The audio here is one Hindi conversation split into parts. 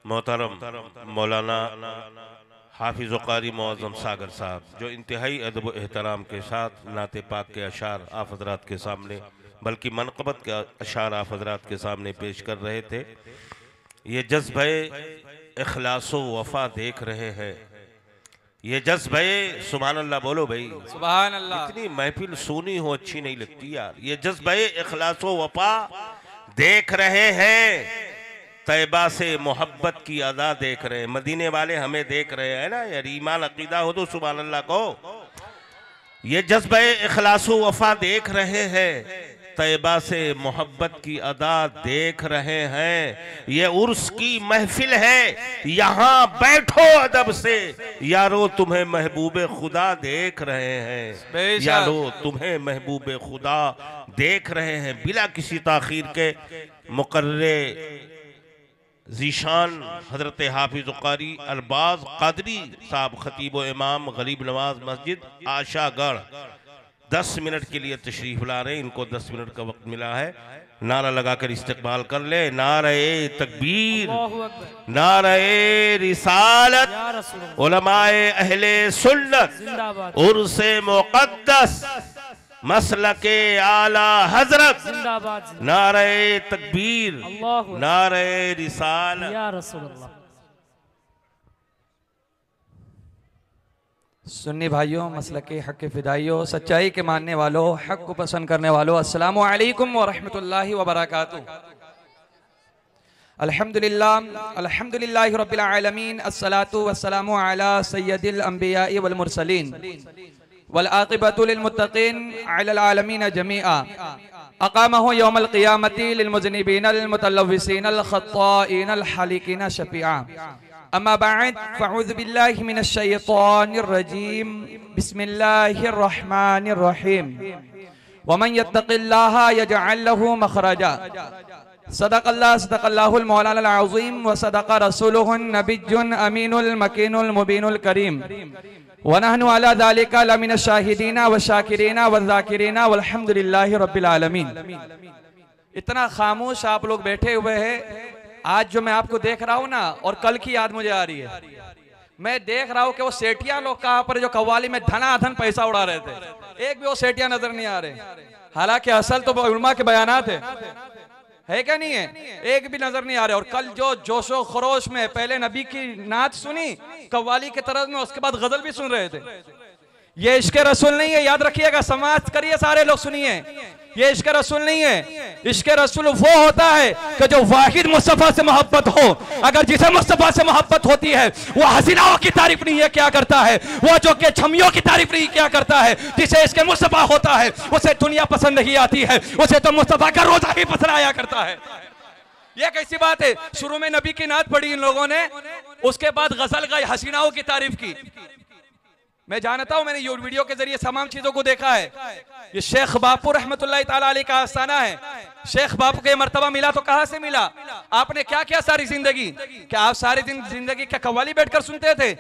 मोहतरम मौलाना हाफिज़ कारी मुअज़्ज़म सागर साहब जो इंतहाई अदब व एहतराम के साथ नाते पाक के अशार आप हज़रात के सामने बल्कि मनक़बत के अशार आप हज़रात के सामने पेश कर रहे थे। ये जज्बे इखलास व वफ़ा देख रहे हैं, ये जज्बे सुभान अल्लाह बोलो भाई सुभान अल्लाह। इतनी महफिल सुनी हो अच्छी नहीं लगती यार। ये जज्बे इखलास व वफ़ा देख रहे हैं, तैबा से मोहब्बत की अदा देख रहे हैं, मदीने वाले हमें देख रहे हैं ना यार। ईमान अकीदा हो तो सुभान अल्लाह को। ये जज्बे इखलास व वफ़ा देख रहे हैं, तैबा से मोहब्बत की अदा देख रहे हैं। ये उर्स की महफिल है, यहाँ बैठो अदब से, यारो तुम्हें महबूबे खुदा देख रहे हैं, यारो तुम्हें महबूबे खुदा देख रहे हैं। बिला किसी ताखीर के मुकर्रे ज़ीशान हज़रत हाफिज़ कारी अरबाज कादरी साहब खतीब व इमाम गरीब नवाज मस्जिद आशागढ़ 10 मिनट के लिए तशरीफ ला रहे हैं। इनको 10 मिनट का वक्त मिला है, नारा लगाकर इस्तकबाल कर ले। नारे तकबीर, नारे रिसालत, उलमाए अहले सुन्नत, उर्से मुक़द्दस, मसलके आला हजरत, नारे तकबीर, नारे रिसालत या रसूलल्लाह। सुन्नी भाइयों, मसलके हक के फिदाइयों, सच्चाई के मानने वालों, हक को पसंद करने वालों, अस्सलामु अलैकुम व रहमतुल्लाहि व बरकातुहू। अल्हम्दुलिल्लाह अल्हम्दुलिल्लाहि रब्बिल आलमीन, अस्सलातु वस्सलामु अला सय्यदिल अंबिया'i वल मुरसलीन वल आक़िबतु लिल मुत्तक़ीन अलल आलमीन जमीआ। अक़ामहु यौमल क़ियामति लिल मुज़निबीन अल मुतलव्विसीन अल ख़त्ताईन अल हालिकीन शफ़ीआ। अम्मा बअद फ़अऊज़ु बिल्लाहि मिनश शैतानिर रजीम। बिस्मिल्लाहिर रहमानिर रहीम। वमन यत्तक़िल्लाहा यजअल लहू मख़रजा। सदक़ल्लाहुल मौलानाल अज़ीम व सदक़ रसूलुहुन नबिय्युन अमीनुल मकीनुल मुबीनुल करीम। व नहनु अला ज़ालिका लमिन शाहिदीना व शाकिरीना व ज़ाकिरीना वल्हम्दुलिल्लाहि रब्बिल आलमीन। इतना खामोश आप लोग बैठे हुए हैं। आज जो मैं आपको देख रहा हूँ ना, और कल की याद मुझे आ रही है। मैं देख रहा हूँ कि वो सेठिया लोग कहाँ पर जो कव्वाली में धनाधन पैसा उड़ा रहे थे, एक भी वो सेठिया नजर नहीं आ रहे। हालांकि असल तो उलमा के बयानात है क्या नहीं है, एक भी नजर नहीं आ रहे। और कल जो जोशो खरोश में पहले नबी की नात सुनी कव्वाली के तरफ में, उसके बाद गजल भी सुन रहे थे। ये इश्क रसूल नहीं है, याद रखिएगा, समाज करिए सारे लोग सुनिए। ये इश्क रसूल नहीं है। इश्क रसूल वो होता है कि जो वाहिद मुस्तफा से मोहब्बत हो। अगर जिसे मुस्तफा से मोहब्बत होती है, वो हसीनाओं की तारीफ नहीं है क्या करता है, वो जो के छमियों की तारीफ नहीं क्या करता है। जिसे इसके मुस्तफा होता है, उसे दुनिया पसंद नहीं आती है, उसे तो मुस्तफा का रोजा ही पसंद आया करता है। ये कैसी बात है। शुरू में नबी की नात पढ़ी इन लोगों ने, उसके बाद गजल गाई, हसीनाओं की तारीफ की। मैं जानता हूं, मैंने ये वीडियो के जरिए तमाम चीजों को देखा है। ये शेख बापू रहमतुल्लाह ताला अलैह का आस्थाना है। शेख बापू के मर्तबा मिला तो कहां से मिला? आपने क्या किया सारी जिंदगी? क्या आप सारी जिंदगी क्या कव्वाली बैठकर सुनते थे?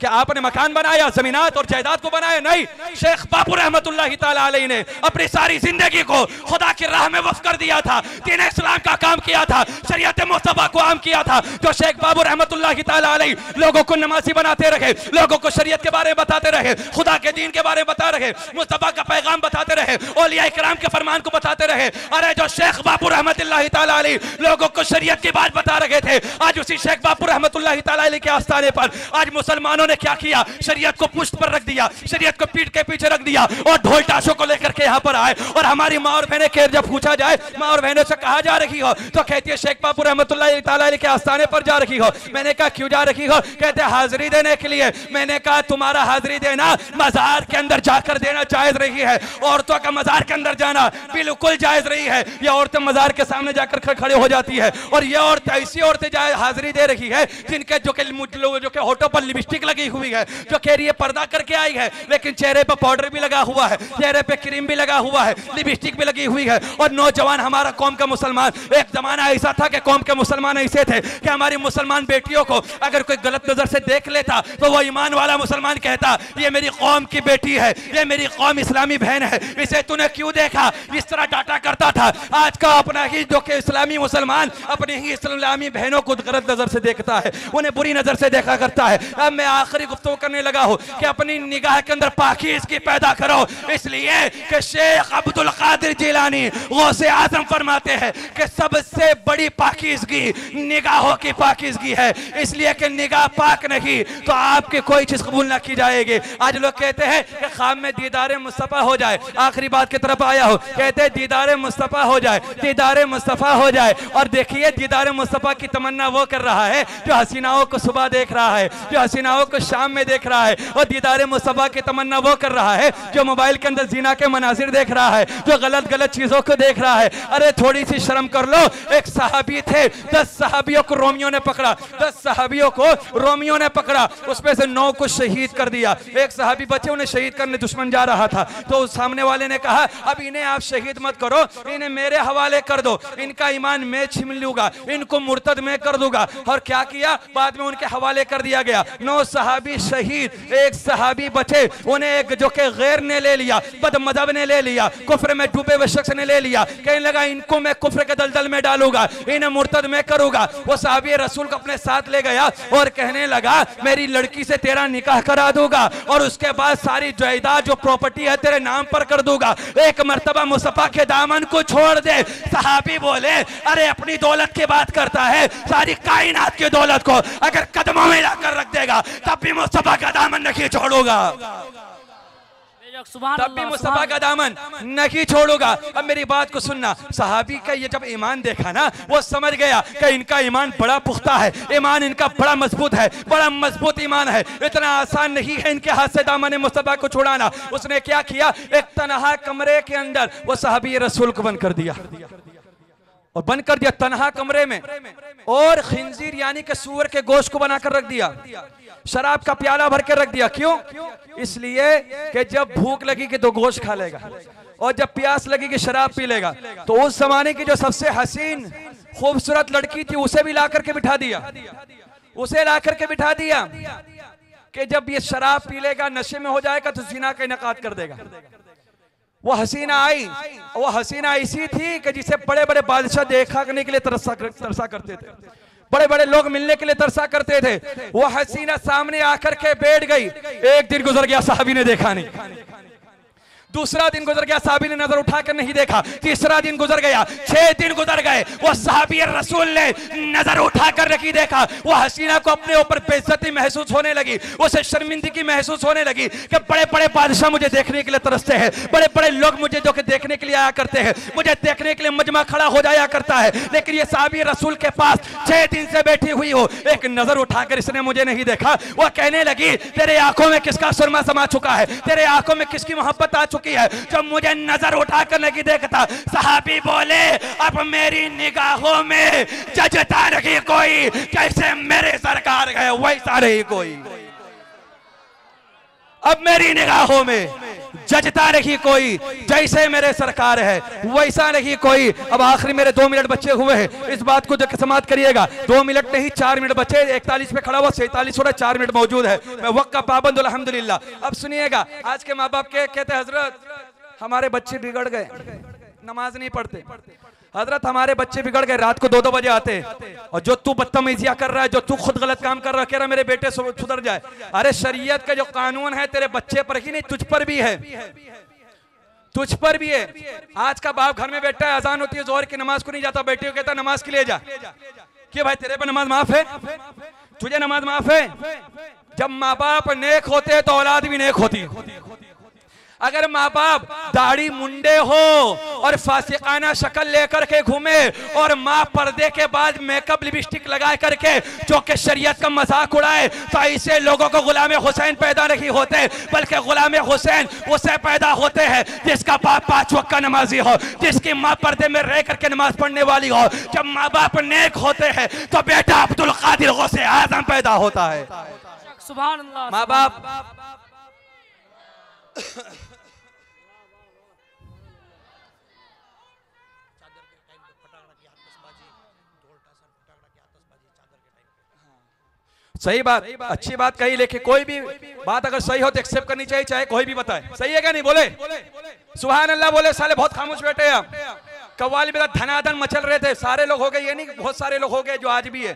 क्या आपने मकान बनाया, जमीनात और जायदाद को बनाया? नहीं, शेख बापू रहमतुल्लाह ताला अलैह ने अपनी सारी जिंदगी को खुदा की राह में वक्फ कर दिया था। दीन इस्लाम का काम किया था, शरीयत मुस्तफा को आम किया था। जो शेख बापू रहमतुल्लाह ताला अलैह लोगों को नमाजी बनाते रहे, लोगों को शरीयत के बारे में बताते रहे, खुदा के दीन के बारे में बता रहे, मुस्तफा का पैगाम बताते रहे, औलिया इकराम के फरमान को बताते रहे। अरे जो शेख बापू रहमतुल्लाह ताला अलैह लोगों को शरीयत की बात बता रहे थे, आज उसी शेख बापू रहमतुल्लाह ताला अलैह के आस्थाने पर आज मुसलमानों ने क्या किया? शरीयत को पुष्ट पर रख दिया, शरीयत को पीठ के पीछे रख दिया और ढोल टाशों को लेकर के यहाँ पर आए। और हमारी माँ और बहनें के जब पूछा जाए, माँ और बहनों से कहा जा रही हो, तो कहती है शेख बापू रहमतुल्लाह ताला अलैह के आस्थाने पर जा रही हो। मैंने कहा क्यों जा रही हो? कहते हाजिरी देने के लिए। मैंने कहा तुम्हारा हाजिरी देना मजार के अंदर जाकर देना जायज रही है, औरतों का मजार के अंदर जाना बिल्कुल जायज रही है। ये औरतें मजार के सामने जाकर खड़े हो जाती है, और ये औरतें ऐसी औरतें हाजिरी दे रही है जिनके जो के होठों पर लिपस्टिक लगी हुई है, जो कह रही है पर्दा करके आई है, लेकिन चेहरे पर पाउडर भी लगा हुआ है, चेहरे पे क्रीम भी लगा हुआ है, लिपस्टिक भी लगी हुई है। और नौजवान हमारा कौम का मुसलमान, एक जमाना ऐसा था कि कौम के मुसलमान ऐसे थे कि हमारी मुसलमान बेटियों को अगर कोई गलत नजर से देख लेता तो वो ईमान वाला मुसलमान कहता ये मेरी कौम की बेटी है, ये मेरी कौम इस्लामी बहन है, इसे तूने क्यों देखा? इस तरह डांटा करता था। आज का अपना ही जो कि इस्लामी मुसलमान अपनी ही इस्लामी बहनों को गलत नजर से देखता है, उन्हें बुरी नजर से देखा करता है। अब मैं आखिरी गुफ्तगू करने लगा हूं कि अपनी निगाह के अंदर पाकीज़गी पैदा करो, इसलिए कि शेख अब्दुल कादिर जिलानी गौसे आजम फरमाते हैं कि सबसे बड़ी पाकीज़गी निगाहों की पाकीज़गी है, इसलिए कि निगाह पाक नहीं तो आपकी कोई चीज कबूल ना की जाएगी। आज लोग कहते हैं कि ख्वाब में दीदार मुस्तफ़ा हो जाए, आखिरी बात की तरफ आया हो, कहते हैं दीदार मुस्तफ़ा हो जाए, दीदार मुस्तफ़ा हो जाए। और देखिए दीदार मुस्तफ़ा की तमन्ना वो कर रहा है जो हसीनाओं को सुबह देख रहा है, जो हसीनाओं को शाम में देख रहा है, और दीदार मुस्तफ़ा की तमन्ना वो कर रहा है जो मोबाइल के अंदर जीना के मनाजिर देख रहा है, जो गलत गलत चीजों को देख रहा है। अरे थोड़ी सी शर्म कर लो। एक सहाबी थे, 10 सहाबियों को रोमियो ने पकड़ा, 10 सहाबियों को रोमियो ने पकड़ा, उसमें से 9 को शहीद कर दिया। एक सहाबी बचे, उन्हें शहीद करने दुश्मन जा रहा था, तो उस सामने वाले ने कहा अब इन्हें आप शहीद मत करो, इन्हें मेरे हवाले कर दो, इनका ईमान मैं छीन लूंगा, इनको मुर्तद मैं कर दूंगा। और क्या किया, बाद में उनके हवाले कर दिया गया। 9 सहाबी शहीद, एक सहाबी बचे, उन्हें एक जो कि गैर ने ले लिया, बदमज़हब ने ले लिया, कुफ्र में डूबे हुए शख्स ने ले लिया, कहने लगा इनको मैं कुफ्र के दलदल में डालूंगा, इन्हें मुर्तद मैं करूंगा। वो सहाबी रसूल को अपने साथ ले गया और कहने लगा मेरी लड़की से तेरा निकाह करा दूंगा और उसके बाद सारी जायदाद जो प्रॉपर्टी है तेरे नाम पर कर दूंगा, एक मर्तबा मुस्तफा के दामन को छोड़ दे। सहाबी बोले अरे अपनी दौलत की बात करता है, सारी कायनात की दौलत को अगर कदमों में लाकर रख देगा तब भी मुस्तफा का दामन नहीं छोड़ूंगा, तब भी मुस्तफा का दामन नहीं छोड़ूंगा। अब मेरी बात को सुनना, सहाबी का ये जब ईमान देखा ना, वो समझ गया कि इनका ईमान बड़ा पुख्ता है, ईमान इनका बड़ा मजबूत है, बड़ा मजबूत ईमान है, इतना आसान नहीं है इनके हाथ से दामन मुस्तफा को छुड़ाना। उसने क्या किया, एक तनहा कमरे के अंदर वो सहाबी रसूल को बंद कर दिया, और बंद कर दिया तनहा कमरे में, और खिंजीर यानी कि सूअर के गोश्त को बनाकर रख दिया, शराब का प्याला भर के रख दिया। क्यों? इसलिए कि जब भूख लगेगी तो गोश्त खा लेगा, और जब प्यास लगेगी शराब पी लेगा। तो उस जमाने की जो सबसे हसीन खूबसूरत लड़की थी उसे भी ला करके बिठा दिया, उसे ला करके बिठा दिया कि जब ये शराब पी लेगा, नशे में हो जाएगा तो जिना का इनकाद कर देगा। वो हसीना आई, वो हसीना ऐसी थी कि जिसे बड़े बड़े बादशाह देखा करने के लिए तरसा करते थे, बड़े बड़े लोग मिलने के लिए तरसा करते थे। वो हसीना सामने आकर के बैठ गई। एक दिन गुजर गया, साहबी ने देखा नहीं, दूसरा दिन गुजर गया, साहबी ने नजर उठाकर नहीं देखा, तीसरा दिन गुजर गया, 6 दिन गुजर गए, वो साहबी रसूल ने नजर उठाकर नहीं देखा। वो हसीना को अपने ऊपर बेइज्जती महसूस होने लगी, उसे शर्मिंदगी महसूस होने लगी कि बड़े बड़े बादशाह मुझे देखने के लिए तरसते हैं, बड़े बड़े लोग मुझे जो कि देखने के लिए आया करते हैं, मुझे देखने के लिए मजमा खड़ा हो जाया करता है, लेकिन ये साहबी रसूल के पास 6 दिन से बैठी हुई हो, एक नजर उठाकर इसने मुझे नहीं देखा। वो कहने लगी तेरे आंखों में किसका सुरमा समा चुका है, तेरे आंखों में किसकी मोहब्बत आ चुकी है जो मुझे नजर उठाकर नहीं देखता। सहाबी बोले अब मेरी निगाहों में जजता नहीं कोई, जैसे मेरे सरकार गए वैसा नहीं कोई, अब मेरी निगाहों में जजता नहीं कोई, जैसे मेरे सरकार है वैसा नहीं कोई। अब आखिरी मेरे 2 मिनट बचे हुए हैं, इस बात को जो समाप्त करिएगा। 2 मिनट नहीं 4 मिनट बचे, 41 पे खड़ा हुआ 47 हो रहा, 4 मिनट मौजूद है, मैं वक्त का पाबंद अल्हम्दुलिल्लाह। अब सुनिएगा, आज के माँ बाप के कहते हजरत हमारे बच्चे बिगड़ गए, नमाज नहीं पढ़ते, हजरत हमारे बच्चे बिगड़ गए, रात को 2-2 बजे आते हैं, और जो तू बदतमीजियां कर रहा है, जो तू खुद गलत काम कर रहा है, कह रहा मेरे बेटे सुधर जाए। अरे शरीयत का जो कानून है तेरे बच्चे पर ही नहीं, तुझ पर भी है, तुझ पर भी है। आज का बाप घर में बैठा है, अजान होती है जोहर की, नमाज को नहीं जाता, बेटे को कहता नमाज के लिए जा, कि भाई तेरे पर नमाज माफ है, तुझे नमाज माफ है। जब माँ बाप नेक होते हैं तो औलाद भी नेक होती है। अगर माँ बाप दाढ़ी मुंडे हो और फासिकाना शक्ल लेकर के घूमे, और माँ पर्दे के बाद मेकअप लिपस्टिक लगा करके जो कि शरीयत का मजाक उड़ाए, तो ऐसे लोगों को गुलाम हुसैन पैदा नहीं होते, बल्कि गुलाम हुसैन उसे पैदा होते हैं जिसका बाप 5 वक्त का नमाजी हो, जिसकी माँ पर्दे में रह करके नमाज पढ़ने वाली हो। जब माँ बाप नेक होते हैं तो बेटा अब्दुल कादिर गौसे आजम पैदा होता है। सुभान अल्लाह। माँ बाप सही बात, अच्छी बात कही, लेकिन कोई भी बात अगर सही हो तो एक्सेप्ट करनी चाहिए, चाहे कोई भी बताए। सही है क्या नहीं? बोले सुभान अल्लाह, बोले साले बहुत खामोश बैठे हैं आप। कव्वाली में धनाधन मचल रहे थे, सारे लोग हो गए, ये नहीं बहुत सारे लोग हो गए जो आज भी है।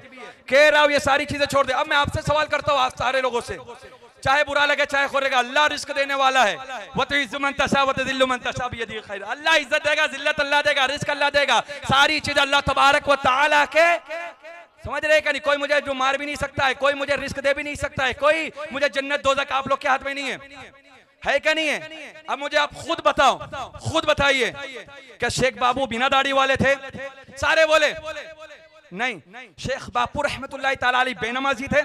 कह रहा हूं ये सारी चीजें छोड़ दे। अब मैं आपसे सवाल करता हूं, आज सारे लोगों से, चाहे बुरा लगे चाहे खोलेगा, अल्लाह रिस्क देने वाला है। अल्लाह इज्जत देगा, जिल्लत अल्लाह देगा, रिस्क अल्लाह देगा, सारी चीज अल्लाह तबारक व तआला के, समझ रहे का नहीं? कोई मुझे जो मार भी नहीं सकता है, कोई मुझे रिस्क दे भी नहीं सकता है, कोई मुझे जन्नत दोज़ख आप लोग के हाथ में नहीं है क्या नहीं है? अब मुझे आप खुद बताओ, खुद बताइए, क्या शेख बापू बिना दाढ़ी वाले थे? सारे बोले नहीं। शेख बापू रहमतुल्लाह ताला अलैह बेनमाजी थे,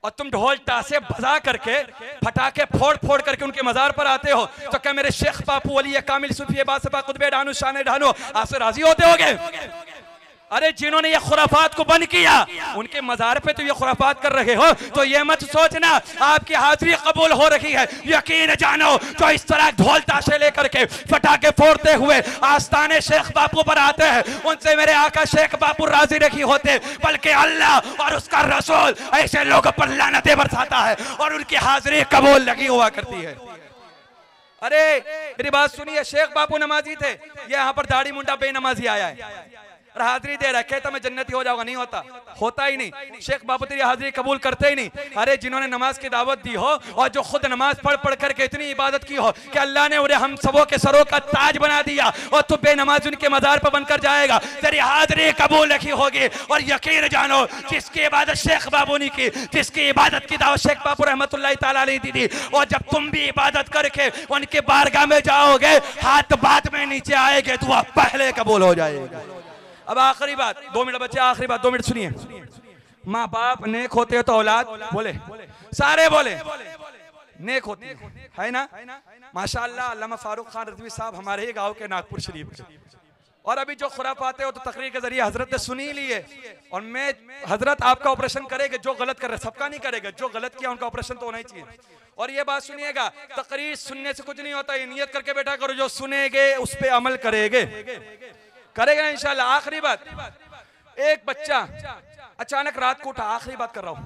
और तुम ढोल तासे बजा करके फटाके फोड़ फोड़ करके उनके मजार पर आते हो, तो क्या मेरे शेख बापू वली कामिल सूफी बासबा कुतबे ढानो शान ढानो आपसे राजी होते होगे? अरे जिन्होंने ये खुराफात को बंद किया, उनके मजार पे तो ये खुराफात कर रहे हो, तो ये मत सोचना आपकी हाजिरी कबूल हो रही है। यकीन जानो जो इस तरह ढोल ताशे लेकर के फटाके फोड़ते हुए आस्ताने शेख बापू पर आते हैं, उनसे मेरे आका शेख बापू राजी नहीं होते, बल्कि अल्लाह और उसका रसूल ऐसे लोगों पर लानतें बरसाता है और उनकी हाजिरी कबूल लगी हुआ करती है। अरे मेरी बात सुनिए, शेख बापू नमाजी थे, ये यहाँ पर दाढ़ी मुंडा बेनमाजी आया है और हाजिरी दे रखे तो मैं जन्नती हो जाऊंगा, नहीं होता, होता ही नहीं। शेख बापू तेरी हाजिरी कबूल करते ही नहीं। अरे जिन्होंने नमाज की दावत दी हो और जो खुद नमाज पढ़ पढ़ करके इतनी इबादत की हो कि अल्लाह ने उन्हें हम सबों के सरों का ताज बना दिया, और तू बेनमाज उनके मजार पर बनकर जाएगा, तेरी हाजिरी कबूल नहीं होगी। और यकीन जानो जिसकी इबादत शेख बापू ने की, जिसकी इबादत की दावत शेख बापू रहमतुल्लाह ताला अलैह दी थी, और जब तुम भी इबादत करके उनके बारगाह में जाओगे, हाथ बात में नीचे आएंगे, दुआ पहले कबूल हो जाएगी। अब आखिरी बात, 2 मिनट बच्चे, आखिरी बात 2 मिनट सुनिए। माँ बाप नेक होते हो तो औलाद बोले, सारे बोले नेक होती है ना? माशाअल्लाह अल्लामा फारूक खान रज़वी साहब हमारे ही गांव के नागपुर शरीफ के, और अभी जो खुराफाते हो तो तकरीर के जरिए हजरत ने सुनी लिए, और मैं हजरत आपका ऑपरेशन करेंगे, जो गलत कर रहे सबका नहीं करेगा, जो गलत किया उनका ऑपरेशन तो होना ही चाहिए। और ये बात सुनिएगा, तकरीर सुनने से कुछ नहीं होता, ये नियत करके बैठा करो जो सुनेगे उस पर अमल करेंगे, करेगा इंशाल्लाह। आखिरी बात, एक बच्चा अचानक रात को उठा, आखिरी बात कर रहा हूं,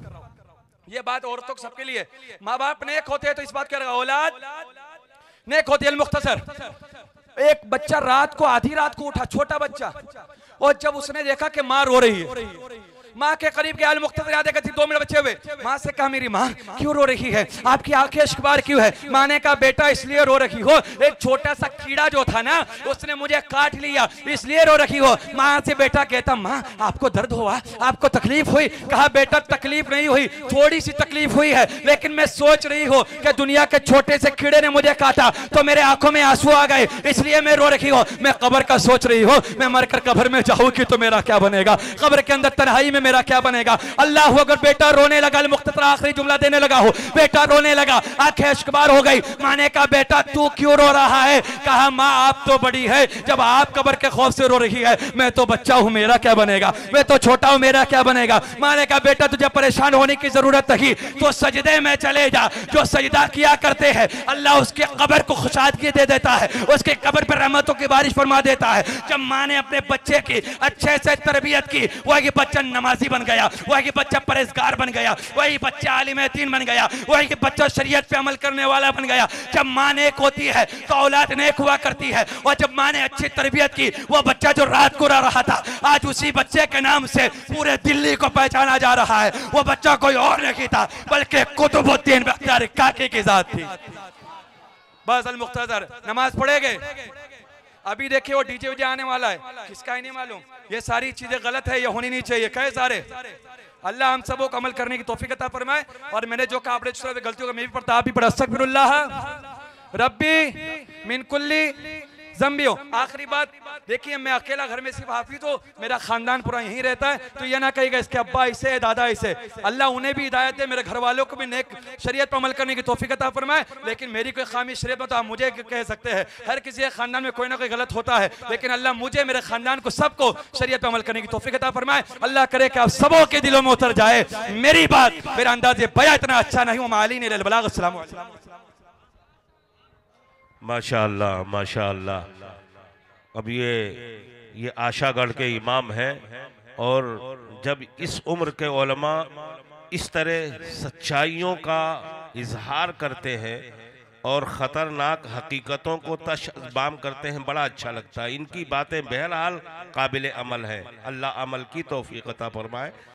ये बात औरतों को सबके लिए, माँ बाप नेक होते हैं तो इस बात करेगा, औलाद नेक होती है। मुख्तसर, एक बच्चा रात को आधी रात को उठा, छोटा बच्चा, और जब उसने देखा कि माँ रो रही है, माँ के करीब गया, मुख्तसर याद है 2 मिनट बचे हुए, माँ से कहा मेरी माँ क्यों रो रही है, आपकी आंखें अश्कबार क्यों है? माँ ने कहा बेटा इसलिए रो रही हो, एक छोटा सा कीड़ा जो था ना उसने मुझे काट लिया इसलिए रो रही हो। माँ से बेटा कहता माँ आपको दर्द हुआ, आपको तकलीफ हुई? कहा बेटा तकलीफ नहीं हुई, थोड़ी सी तकलीफ हुई है, लेकिन मैं सोच रही हूँ कि दुनिया के छोटे से कीड़े ने मुझे काटा तो मेरे आंखों में आंसू आ गए, इसलिए मैं रो रही हूँ। मैं कब्र का सोच रही हूँ, मैं मरकर कब्र में जाऊंगी तो मेरा क्या बनेगा, कब्र के अंदर तन्हाई में मेरा क्या बनेगा। अल्लाह अगर बेटा रोने लगा, मुख्तसर आखिरी जुमला देने लगा हो, बेटा रोने लगा, आंखें अश्कबार हो गई, माँ ने कहा बेटा तू क्यों रो रहा है? कहा माँ आप तो बड़ी है, जब आप कब्र के खौफ से रो रही है, मैं तो बच्चा हूँ मेरा क्या बनेगा, मैं तो छोटा हूँ मेरा क्या बनेगा। माँ ने कहा बेटा तुझे परेशान होने की जरूरत नहीं, तो सजदे में चले जा, जो सजदा किया करते हैं अल्लाह उसके कब्र को खुशादगी दे देता है, उसके कब्र पर रहमतों की बारिश फरमा देता है। जब माँ ने अपने बच्चे की अच्छे से तरबियत की, वही बच्चा नमाजी बन गया, वही बच्चा परहेजगार बन गया, वही बच्चा आलिम दीन बन गया, वही बच्चा शरीयत पे अमल करने वाला बन गया। जब माँ नेक होती है तो औलाद नेक हुआ करती है, और जब माँ ने अच्छी तरबियत की, वो बच्चा जो रात को रो रहा था आज उसी बच्चे के नाम से पूरे दिल्ली को पहचाना जा रहा है। वो बच्चा कोई और नहीं था बल्कि कुतुबुद्दीन बख्तियार काकी की जात थी। बस अल मुख्तसर नमाज पढ़ेंगे। अभी देखिए वो डीजे वीजे आने वाला है, किसका ही नहीं मालूम, ये सारी चीजें गलत है, ये होनी नहीं चाहिए। कहे सारे अल्लाह हम सबको अमल करने की तौफीक अता फरमाए। और मैंने जो कहा आपने गलतियों का मैं भी पढ़ता, आप भी पढ़ा, अस्तगफिरुल्लाह रब्बी मिन कुल्ली ज़ंबियो। आखिरी बात देखिए, मैं अकेला घर में सिर्फ हाफिज हूँ, मेरा खानदान पूरा यहीं रहता है, तो ये ना कहेगा इसके अब्बा ऐसे है दादा ऐसे। अल्लाह उन्हें भी हिदायत दे, मेरे घर वालों को भी नेक शरीयत पर अमल करने की तौफीक अता फरमाए। लेकिन मेरी कोई खामी शरीयत में तो आप मुझे कह सकते हैं, हर किसी के खानदान में कोई ना कोई गलत होता है, लेकिन अल्लाह मुझे मेरे खानदान को सबको शरीयत पर अमल करने की तौफीक अता फरमाए। अल्लाह करे कि आप सबों के दिलों में उतर जाए मेरी बात, मेरा अंदाज़ बयां इतना अच्छा नहीं हूँ। मालिन अल बलाग। अस्सलाम वालेकुम। माशाअल्लाह माशाअल्लाह। अब ये आशागढ़ के इमाम हैं, और जब इस उम्र के उलमा इस तरह सच्चाइयों का इजहार करते हैं और ख़तरनाक हकीकतों को तशबाम करते हैं, बड़ा अच्छा लगता है। इनकी बातें बहरहाल काबिल अमल है। अल्लाह अमल की तौफीक अता फरमाए।